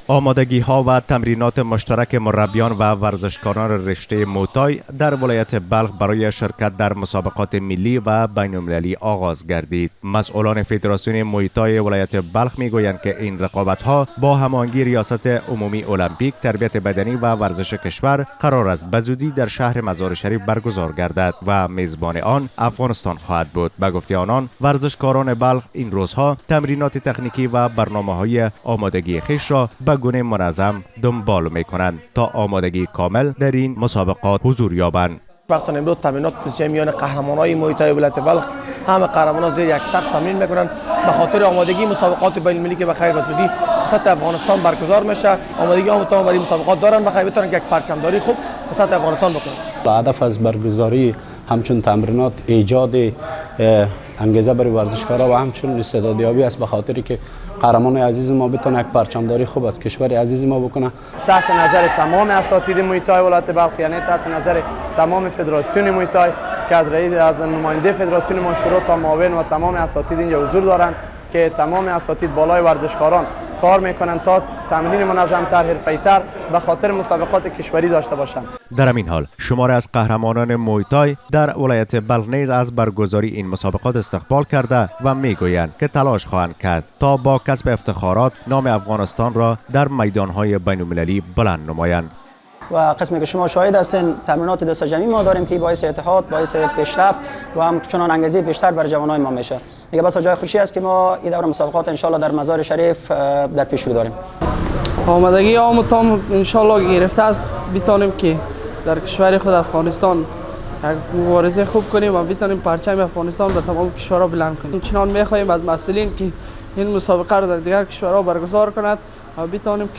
آمادگی ها و تمرینات مشترک مربیان و ورزشکاران رشته موتای در ولایت بلخ برای شرکت در مسابقات ملی و بین المللی آغاز گردید. مسئولان فدراسیون موتای ولایت بلخ میگویند که این رقابت ها با هماهنگی ریاست عمومی المپیک، تربیت بدنی و ورزش کشور قرار است بزودی در شهر مزار شریف برگزار گردد و میزبان آن افغانستان خواهد بود. به گفته آنان، ورزشکاران بلخ این روزها تمرینات تکنیکی و برنامه‌های آمادگی خویش را به گونه منظم دنبال می‌کنند تا آمادگی کامل در این مسابقات حضور یابند. وقتا امروز تمرینات میان قهرمانان مویتای ولایت بلخ، همه قهرمانان زیر یک سقف تمرین میکنند به خاطر آمادگی مسابقات بین المللی که بخیر رسیدگی سطح افغانستان برگزار میشه. آمادگی هم برای مسابقات دارن بخیر بتونن یک پرچمداری خوب به سطح افغانستان بکنن. هدف از برگزاری همچون تمرینات ایجاد انگیزه برای ورزشکارا و همچون استعدادیابی است، به خاطری که قهرمان عزیز ما بتونه یک پرچمداری خوب از کشور عزیز ما بکنه. تحت نظر تمام اساتید مویتای ولایت بلخ، یعنی تحت نظر تمام فدراسیون مویتای که از رئیس از نماینده فدراسیون ما شروع تا معاون و تمام اساتید اینجا حضور دارند که تمام اساتید بالای ورزشکاران کار میکنن تا تمرین منظم‌تر، حرفه‌ای‌تر به خاطر مسابقات کشوری داشته باشند. در همین حال شماری از قهرمانان مویتای در ولایت بلخ نیز از برگزاری این مسابقات استقبال کرده و میگویند که تلاش خواهند کرد تا با کسب افتخارات نام افغانستان را در میدانهای بین‌المللی بلند نمایند. و قسمی که شما شاهد هستین تمرینات دست جمعی ما داریم که باعث اتحاد، باعث پیشرفت و همچنان انگیزه بیشتر برای جوانای ما میشه. میگه بس جای خوشی است که ما این دور مسابقات ان شاء الله در مزار شریف در پیش رو داریم. آمادگی عامتان ان شاء الله گرفته است بتونیم که در کشور خود افغانستان یک مبارزه خوب کنیم و بتونیم پرچم افغانستان به تمام کشورها بلند کنیم. چنان می‌خواهیم از مسئولین که این مسابقه را در دیگر کشورها برگزار کند و بتونیم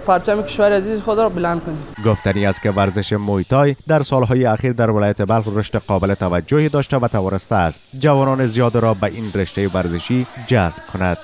پرچم کشور عزیز خود را بلند کنیم. گفتنی است که ورزش مویتای در سالهای اخیر در ولایت بلخ رشد قابل توجهی داشته و توانسته است جوانان زیاد را به این رشته ورزشی جذب کند.